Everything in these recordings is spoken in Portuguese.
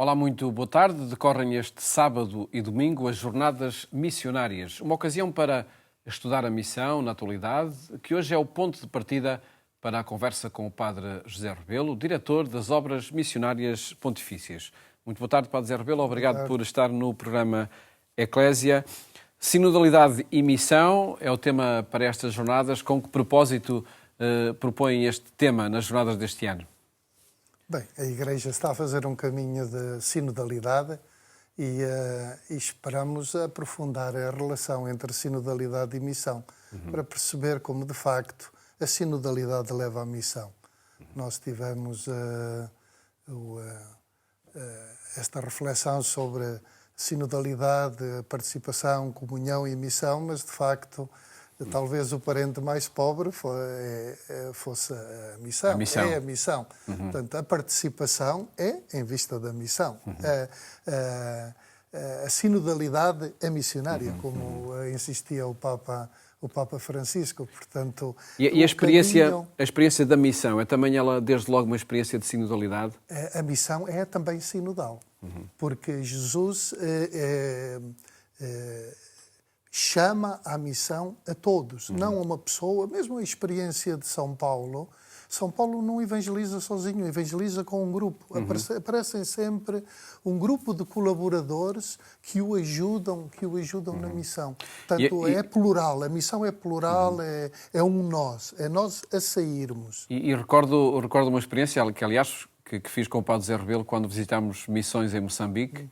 Olá, muito boa tarde. Decorrem este sábado e domingo as Jornadas Missionárias, uma ocasião para estudar a missão na atualidade, que hoje é o ponto de partida para a conversa com o Padre José Rebelo, diretor das Obras Missionárias Pontifícias. Muito boa tarde, Padre José Rebelo. Obrigado por estar no programa Eclésia. Sinodalidade e missão é o tema para estas jornadas. Com que propósito propõem este tema nas jornadas deste ano? Bem, a Igreja está a fazer um caminho de sinodalidade e esperamos aprofundar a relação entre sinodalidade e missão, para perceber como, de facto, a sinodalidade leva à missão. Nós tivemos esta reflexão sobre sinodalidade, participação, comunhão e missão, mas, de facto, talvez o parente mais pobre fosse a missão. É a missão. Portanto, a participação é em vista da missão. A sinodalidade é missionária, como insistia o Papa Francisco. Portanto, e a experiência da missão é também ela, desde logo, uma experiência de sinodalidade? A missão é também sinodal, porque Jesus chama à missão a todos, não a uma pessoa. Mesmo a experiência de São Paulo não evangeliza sozinho, evangeliza com um grupo. Aparecem sempre um grupo de colaboradores que o ajudam na missão. Portanto, é plural, a missão é plural, é um nós, é nós a sairmos. E recordo uma experiência que, aliás, que fiz com o Padre José Rebelo quando visitámos missões em Moçambique,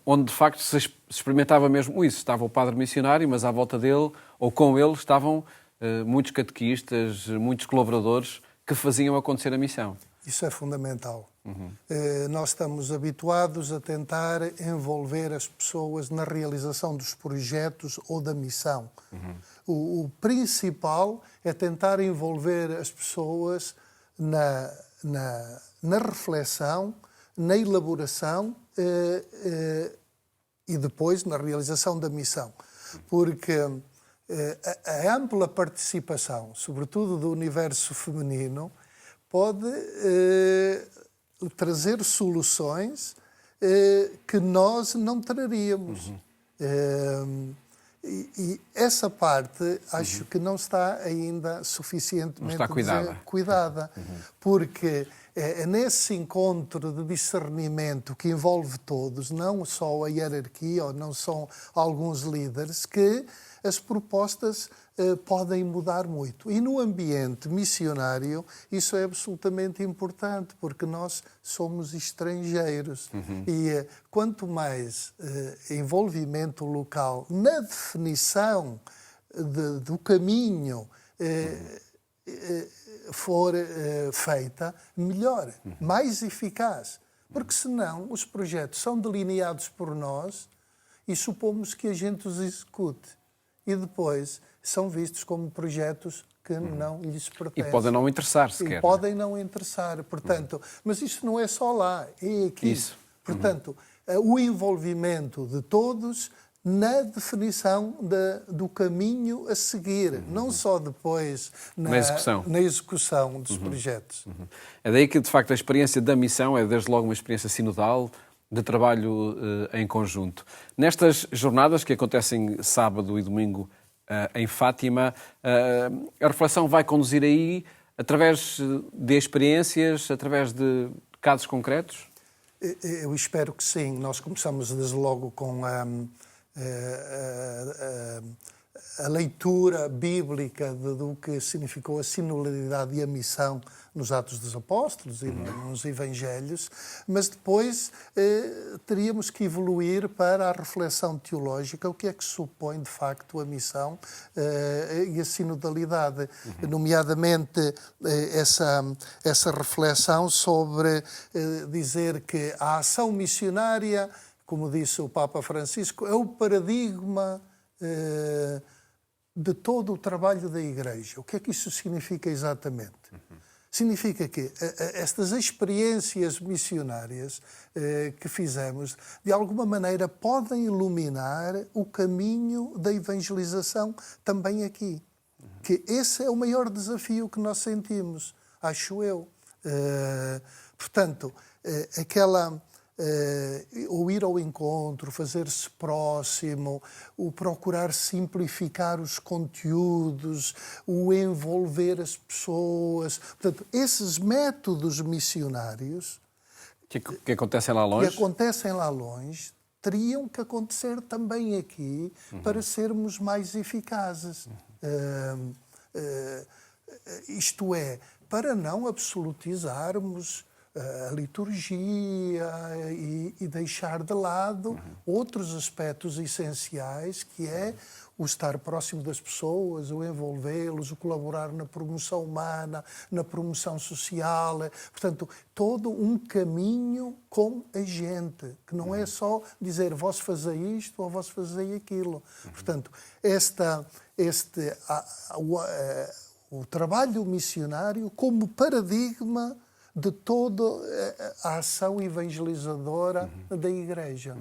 onde de facto se experimentava mesmo isso. Estava o padre missionário, mas à volta dele, ou com ele, estavam muitos catequistas, muitos colaboradores que faziam acontecer a missão. Isso é fundamental. Nós estamos habituados a tentar envolver as pessoas na realização dos projetos ou da missão. O principal é tentar envolver as pessoas na reflexão, na elaboração e depois na realização da missão. Porque a ampla participação, sobretudo do universo feminino, pode trazer soluções que nós não traríamos. E essa parte acho que não está ainda suficientemente cuidada. Porque é nesse encontro de discernimento que envolve todos, não só a hierarquia ou não só alguns líderes, que as propostas podem mudar muito. E no ambiente missionário isso é absolutamente importante, porque nós somos estrangeiros. E quanto mais envolvimento local na definição do caminho for feita, melhor, mais eficaz. Porque senão os projetos são delineados por nós e supomos que a gente os execute. E depois são vistos como projetos que não lhes pertencem. E podem não interessar sequer. E podem não interessar. Portanto, mas isto não é só lá, é aqui. Isso. Portanto, o envolvimento de todos na definição do caminho a seguir, não só depois na execução dos projetos. É daí que, de facto, a experiência da missão é, desde logo, uma experiência sinodal, de trabalho em conjunto. Nestas jornadas, que acontecem sábado e domingo em Fátima, a reflexão vai conduzir aí através de experiências, através de casos concretos? Eu espero que sim. Nós começamos desde logo com a leitura bíblica do que significou a sinodalidade e a missão nos Atos dos Apóstolos e nos Evangelhos, mas depois teríamos que evoluir para a reflexão teológica, o que é que supõe de facto a missão e a sinodalidade, nomeadamente essa reflexão sobre dizer que a ação missionária, como disse o Papa Francisco, é o paradigma de todo o trabalho da Igreja. O que é que isso significa exatamente? Significa que estas experiências missionárias que fizemos, de alguma maneira, podem iluminar o caminho da evangelização também aqui. Que esse é o maior desafio que nós sentimos, acho eu. Portanto, o ir ao encontro, fazer-se próximo, o procurar simplificar os conteúdos, o envolver as pessoas. Portanto, esses métodos missionários que acontecem lá longe, teriam que acontecer também aqui para sermos mais eficazes. Isto é, para não absolutizarmos a liturgia e deixar de lado outros aspectos essenciais, que é o estar próximo das pessoas, o envolvê-los, o colaborar na promoção humana, na promoção social. Portanto, todo um caminho com a gente, que não é só dizer vós fazei isto ou vós fazei aquilo. Portanto, o trabalho missionário como paradigma de toda a ação evangelizadora da Igreja.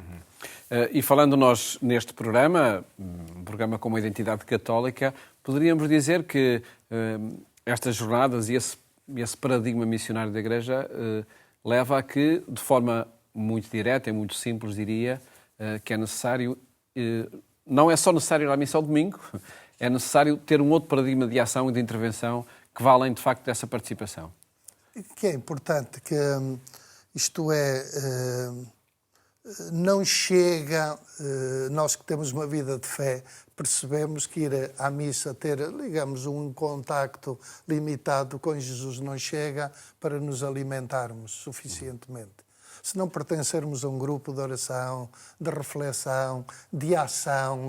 E falando nós neste programa, um programa com uma identidade católica, poderíamos dizer que estas jornadas e esse paradigma missionário da Igreja leva a que, de forma muito direta e muito simples, diria, que é necessário, não é só necessário ir à missa ao domingo, é necessário ter um outro paradigma de ação e de intervenção que vá além, de facto, dessa participação. Que é importante, que isto é, não chega, nós que temos uma vida de fé, percebemos que ir à missa, ter, digamos, um contacto limitado com Jesus não chega para nos alimentarmos suficientemente. Se não pertencermos a um grupo de oração, de reflexão, de ação,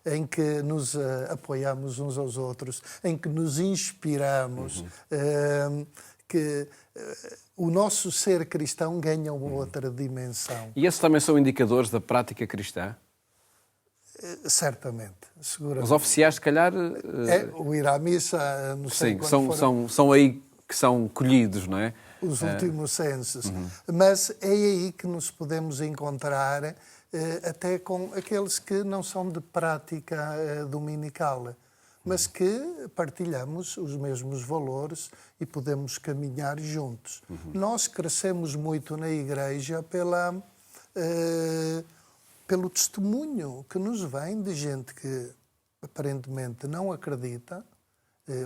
em que nos apoiamos uns aos outros, em que nos inspiramos, que o nosso ser cristão ganha uma outra dimensão. E esses também são indicadores da prática cristã? Certamente, seguramente. Os oficiais, se calhar... o ir à missa, não sei quando são aí que são colhidos, não é? Os últimos censos. Mas é aí que nos podemos encontrar até com aqueles que não são de prática dominical, mas que partilhamos os mesmos valores e podemos caminhar juntos. Nós crescemos muito na Igreja pelo testemunho que nos vem de gente que aparentemente não acredita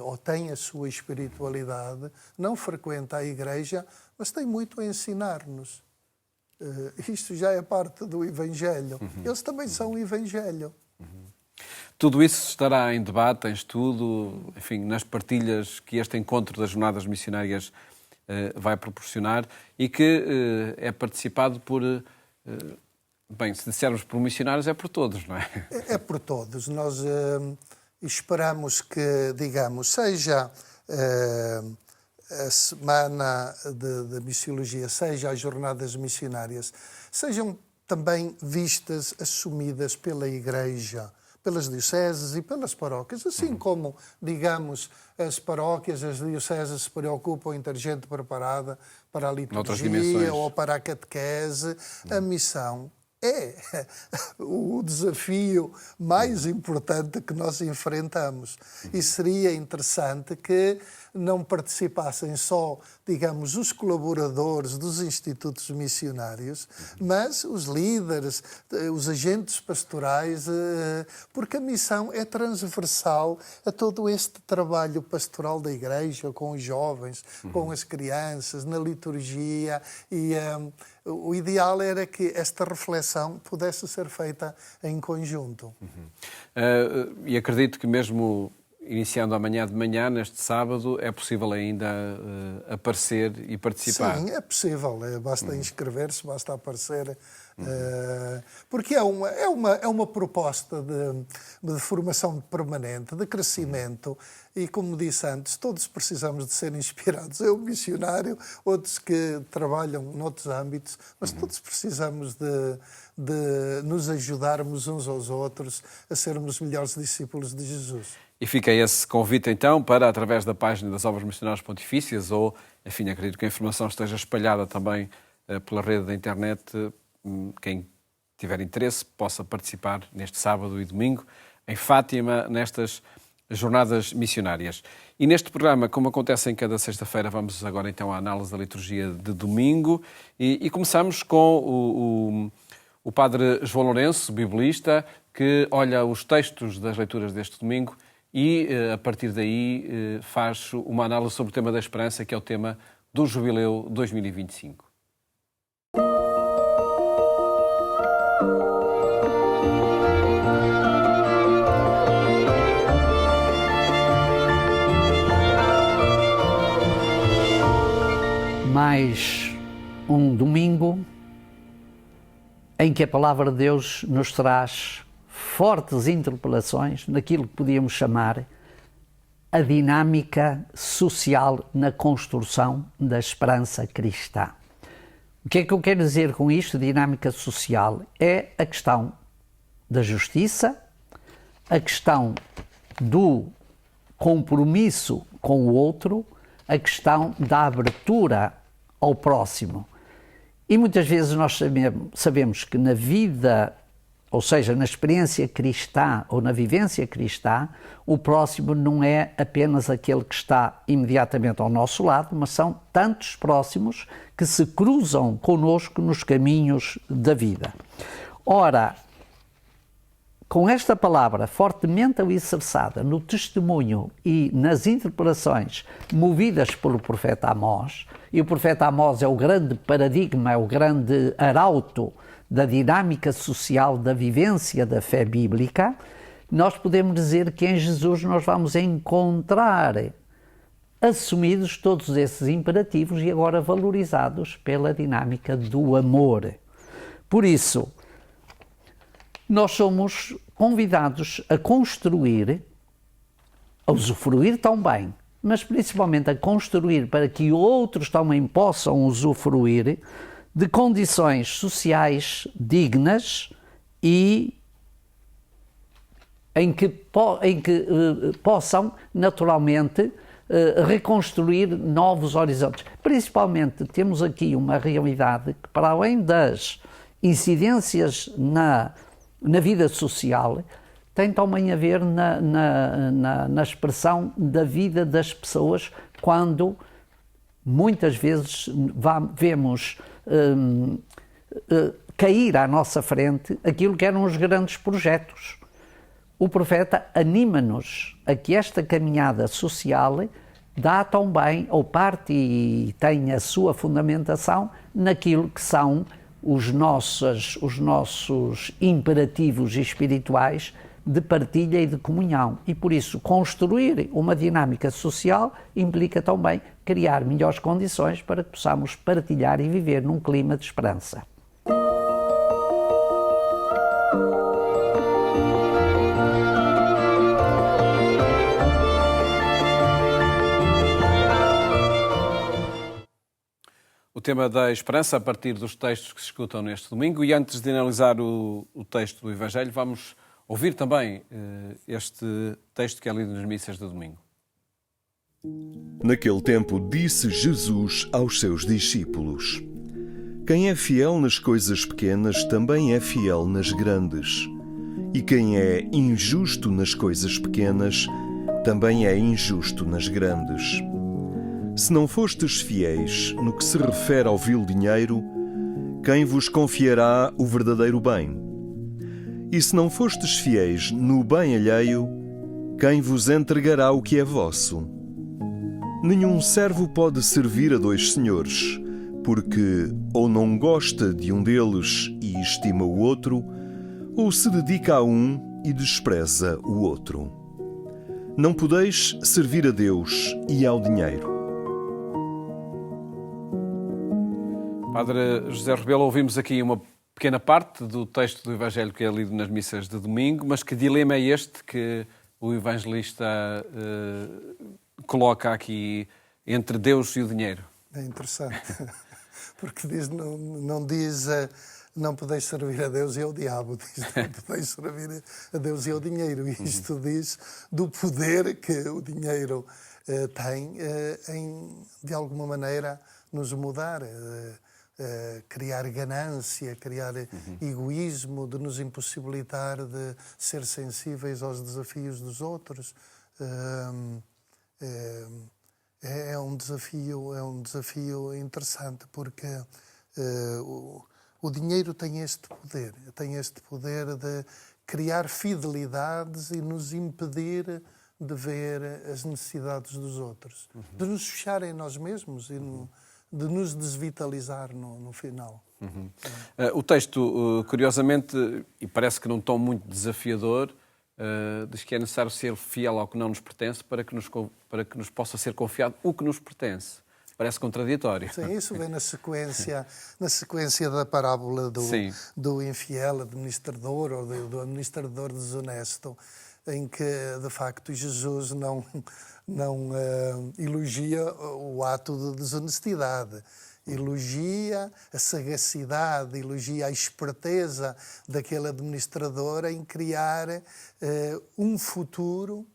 ou tem a sua espiritualidade, não frequenta a Igreja, mas tem muito a ensinar-nos. Isto já é parte do Evangelho. Eles também são o Evangelho. Tudo isso estará em debate, em estudo, enfim, nas partilhas que este encontro das Jornadas Missionárias vai proporcionar e que é participado por, bem, se dissermos por missionários, é por todos, não é? É por todos. Nós esperamos que, digamos, seja a Semana de Missiologia, seja as Jornadas Missionárias, sejam também vistas, assumidas pela Igreja, pelas dioceses e pelas paróquias, assim como, digamos, as paróquias, as dioceses se preocupam em ter gente preparada para a liturgia ou para a catequese. A missão é o desafio mais importante que nós enfrentamos. E seria interessante que não participassem só, digamos, os colaboradores dos institutos missionários, mas os líderes, os agentes pastorais, porque a missão é transversal a todo este trabalho pastoral da Igreja, com os jovens, com as crianças, na liturgia, e o ideal era que esta reflexão pudesse ser feita em conjunto. E acredito que mesmo iniciando amanhã de manhã, neste sábado, é possível ainda aparecer e participar? Sim, é possível. Basta inscrever-se, basta aparecer. Porque é uma proposta de formação permanente, de crescimento. E, como disse antes, todos precisamos de ser inspirados. Eu, missionário, outros que trabalham noutros âmbitos, mas todos precisamos de nos ajudarmos uns aos outros a sermos melhores discípulos de Jesus. E fica esse convite, então, para, através da página das Obras Missionárias Pontifícias, ou, enfim, acredito que a informação esteja espalhada também pela rede da internet, quem tiver interesse possa participar neste sábado e domingo, em Fátima, nestas Jornadas Missionárias. E neste programa, como acontece em cada sexta-feira, vamos agora então à análise da liturgia de domingo e começamos com o padre João Lourenço, biblista, que olha os textos das leituras deste domingo e, a partir daí, faz uma análise sobre o tema da esperança, que é o tema do Jubileu 2025. Mais um domingo em que a Palavra de Deus nos traz fortes interpelações naquilo que podíamos chamar a dinâmica social na construção da esperança cristã. O que é que eu quero dizer com isto, dinâmica social? É a questão da justiça, a questão do compromisso com o outro, a questão da abertura ao próximo. E muitas vezes nós sabemos que na vida, ou seja, na experiência cristã ou na vivência cristã, o próximo não é apenas aquele que está imediatamente ao nosso lado, mas são tantos próximos que se cruzam connosco nos caminhos da vida. Ora, com esta palavra fortemente alicerçada no testemunho e nas interpretações movidas pelo profeta Amós, e o profeta Amós é o grande paradigma, é o grande arauto da dinâmica social da vivência da fé bíblica, nós podemos dizer que em Jesus nós vamos encontrar assumidos todos esses imperativos e agora valorizados pela dinâmica do amor. Por isso, nós somos convidados a construir, a usufruir também, mas principalmente a construir para que outros também possam usufruir de condições sociais dignas e em que possam naturalmente reconstruir novos horizontes. Principalmente temos aqui uma realidade que, para além das incidências na vida social, tem também a ver na expressão da vida das pessoas, quando muitas vezes vemos cair à nossa frente aquilo que eram os grandes projetos. O profeta anima-nos a que esta caminhada social dá também, ou parte e tem a sua fundamentação naquilo que são os nossos imperativos espirituais de partilha e de comunhão. E por isso construir uma dinâmica social implica também criar melhores condições para que possamos partilhar e viver num clima de esperança. O tema da esperança a partir dos textos que se escutam neste domingo. E antes de analisar o texto do Evangelho, vamos ouvir também este texto que é lido nas missas de domingo. Naquele tempo disse Jesus aos seus discípulos: quem é fiel nas coisas pequenas também é fiel nas grandes. E quem é injusto nas coisas pequenas também é injusto nas grandes. Se não fostes fiéis no que se refere ao vil dinheiro, quem vos confiará o verdadeiro bem? E se não fostes fiéis no bem alheio, quem vos entregará o que é vosso? Nenhum servo pode servir a dois senhores, porque ou não gosta de um deles e estima o outro, ou se dedica a um e despreza o outro. Não podeis servir a Deus e ao dinheiro. Padre José Rebelo, ouvimos aqui uma pequena parte do texto do Evangelho que é lido nas missas de domingo, mas que dilema é este que o evangelista coloca aqui entre Deus e o dinheiro? É interessante, porque diz, não diz não podeis servir a Deus e ao diabo, diz não podeis servir a Deus e ao dinheiro. E isto diz do poder que o dinheiro tem em, de alguma maneira, nos mudar. Criar ganância, criar egoísmo, de nos impossibilitar de ser sensíveis aos desafios dos outros, é um desafio interessante, porque o dinheiro tem este poder de criar fidelidades e nos impedir de ver as necessidades dos outros, de nos fechar em nós mesmos e de nos desvitalizar no final. O texto, curiosamente, e parece que num tom muito desafiador, diz que é necessário ser fiel ao que não nos pertence para que nos possa ser confiado o que nos pertence. Parece contraditório. Sim, isso vem na sequência da parábola do infiel administrador ou do administrador desonesto, em que, de facto, Jesus não elogia o ato de desonestidade. Elogia a sagacidade, elogia a esperteza daquele administrador em criar um futuro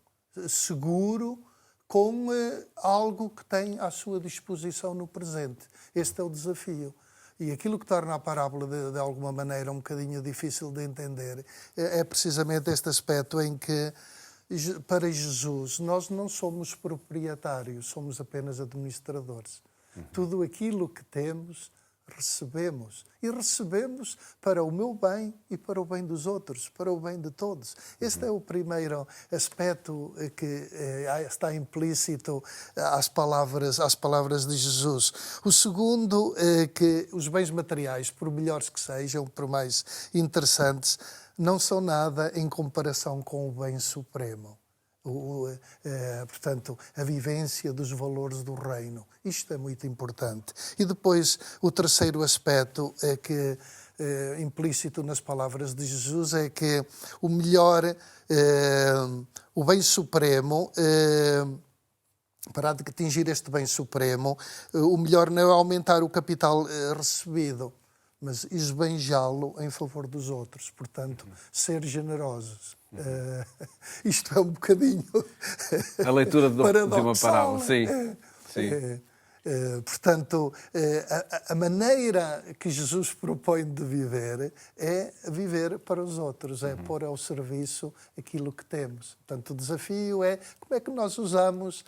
seguro com algo que tem à sua disposição no presente. Este é o desafio. E aquilo que torna a parábola, de alguma maneira, um bocadinho difícil de entender é precisamente este aspecto em que, para Jesus, nós não somos proprietários, somos apenas administradores. Tudo aquilo que temos, recebemos. E recebemos para o meu bem e para o bem dos outros, para o bem de todos. Este é o primeiro aspecto que está implícito às palavras de Jesus. O segundo é que os bens materiais, por melhores que sejam, por mais interessantes, não são nada em comparação com o bem supremo. Portanto, a vivência dos valores do reino. Isto é muito importante. E depois, o terceiro aspecto é que, implícito nas palavras de Jesus, é que o melhor, o bem supremo, para atingir este bem supremo, o melhor não é aumentar o capital recebido, mas esbanjá-lo em favor dos outros. Portanto, ser generosos. Isto é um bocadinho a leitura de uma parábola. Sim. Portanto, a maneira que Jesus propõe de viver é viver para os outros, é pôr ao serviço aquilo que temos. Portanto, o desafio é como é que nós usamos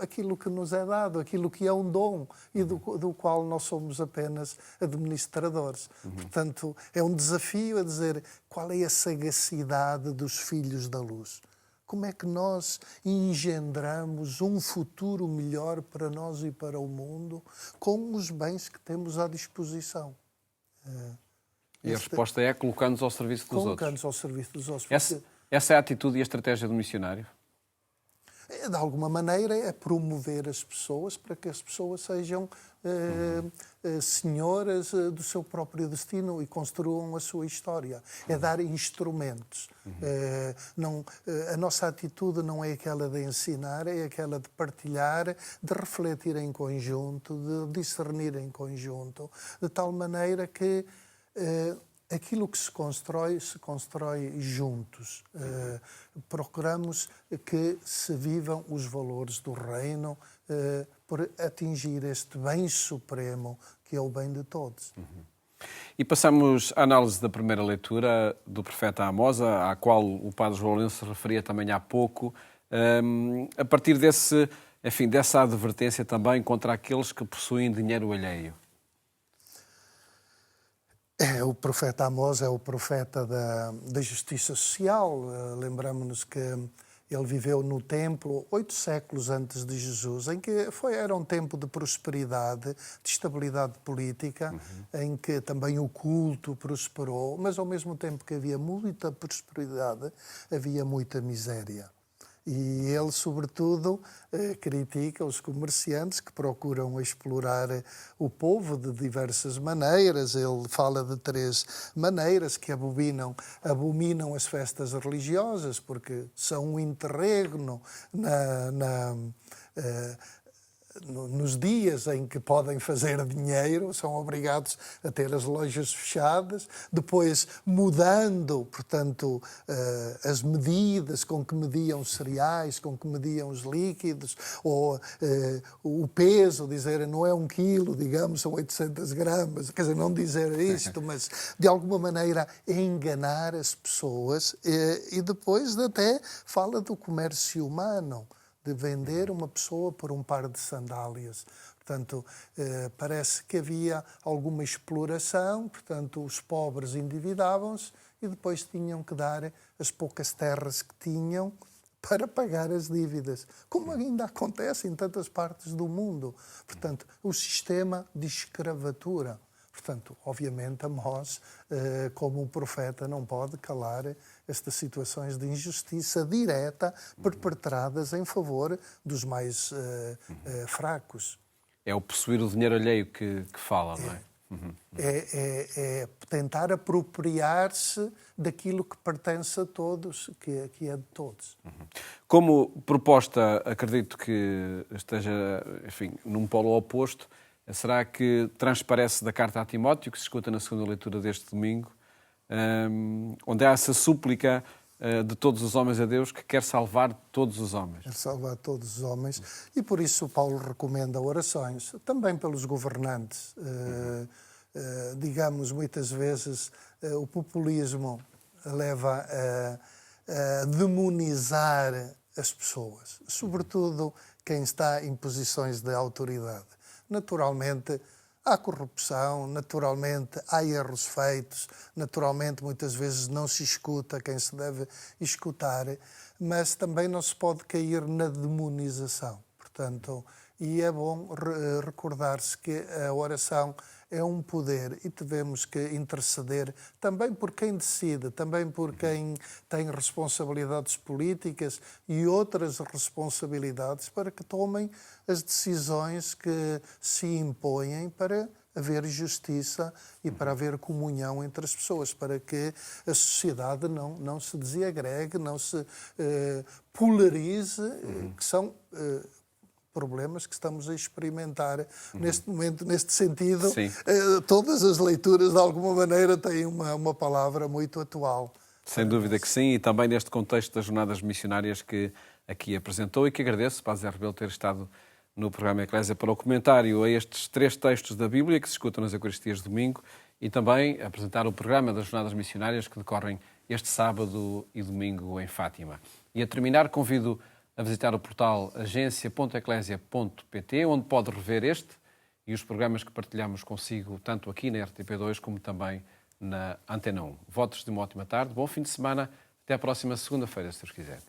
aquilo que nos é dado, aquilo que é um dom e do qual nós somos apenas administradores. Portanto, é um desafio a dizer qual é a sagacidade dos filhos da luz. Como é que nós engendramos um futuro melhor para nós e para o mundo com os bens que temos à disposição? E a resposta é colocando-nos ao serviço dos outros. Colocando-nos ao serviço dos outros. Essa é a atitude e a estratégia do missionário? De alguma maneira, é promover as pessoas para que as pessoas sejam senhoras do seu próprio destino e construam a sua história. É dar instrumentos. A nossa atitude não é aquela de ensinar, é aquela de partilhar, de refletir em conjunto, de discernir em conjunto, de tal maneira que aquilo que se constrói juntos. Procuramos que se vivam os valores do reino por atingir este bem supremo que é o bem de todos. E passamos à análise da primeira leitura do profeta Amós, à qual o padre João Lourenço se referia também há pouco, a partir dessa advertência também contra aqueles que possuem dinheiro alheio. O profeta Amós é o profeta da justiça social. Lembramos-nos que ele viveu no templo 8 séculos antes de Jesus, em que era um tempo de prosperidade, de estabilidade política, em que também o culto prosperou, mas ao mesmo tempo que havia muita prosperidade, havia muita miséria. E ele, sobretudo, critica os comerciantes que procuram explorar o povo de diversas maneiras. Ele fala de 3 maneiras que abominam as festas religiosas, porque são um interregno nos dias em que podem fazer dinheiro, são obrigados a ter as lojas fechadas, depois mudando, portanto, as medidas com que mediam os cereais, com que mediam os líquidos, ou o peso, dizer não é 1 quilo, digamos, são 800 gramas, quer dizer, não dizer isto, mas de alguma maneira enganar as pessoas, e depois até fala do comércio humano, de vender uma pessoa por um par de sandálias. Portanto, parece que havia alguma exploração, portanto, os pobres endividavam-se e depois tinham que dar as poucas terras que tinham para pagar as dívidas, como ainda acontece em tantas partes do mundo. Portanto, o sistema de escravatura. Portanto, obviamente, Amós, como um profeta, não pode calar estas situações de injustiça direta perpetradas em favor dos mais fracos. É o possuir o dinheiro alheio que fala, não é? É tentar apropriar-se daquilo que pertence a todos, que é de todos. Como proposta, acredito que esteja, enfim, num polo oposto. Será que transparece da carta a Timóteo, que se escuta na segunda leitura deste domingo, onde há essa súplica de todos os homens a Deus, que quer salvar todos os homens? Quer salvar todos os homens. E por isso Paulo recomenda orações, também pelos governantes. Digamos, muitas vezes o populismo leva a demonizar as pessoas, sobretudo quem está em posições de autoridade. Naturalmente, há corrupção, naturalmente, há erros feitos, naturalmente, muitas vezes não se escuta quem se deve escutar, mas também não se pode cair na demonização. Portanto, e é bom recordar-se que a oração é um poder e devemos que interceder também por quem decide, também por quem tem responsabilidades políticas e outras responsabilidades para que tomem as decisões que se impõem para haver justiça e para haver comunhão entre as pessoas, para que a sociedade não se desagregue, não se polarize, que são problemas que estamos a experimentar neste momento, neste sentido. Todas as leituras, de alguma maneira, têm uma palavra muito atual. Sem dúvida que sim, e também neste contexto das jornadas missionárias que aqui apresentou, e que agradeço, Padre Zé Rebelo, ter estado no programa Eclésia para o comentário a estes 3 textos da Bíblia que se escutam nas Eucaristias de domingo, e também apresentar o programa das jornadas missionárias que decorrem este sábado e domingo em Fátima. E a terminar, convido a visitar o portal agência.eclésia.pt, onde pode rever este e os programas que partilhamos consigo, tanto aqui na RTP2 como também na Antena 1. Votos de uma ótima tarde, bom fim de semana, até à próxima segunda-feira, se Deus quiser.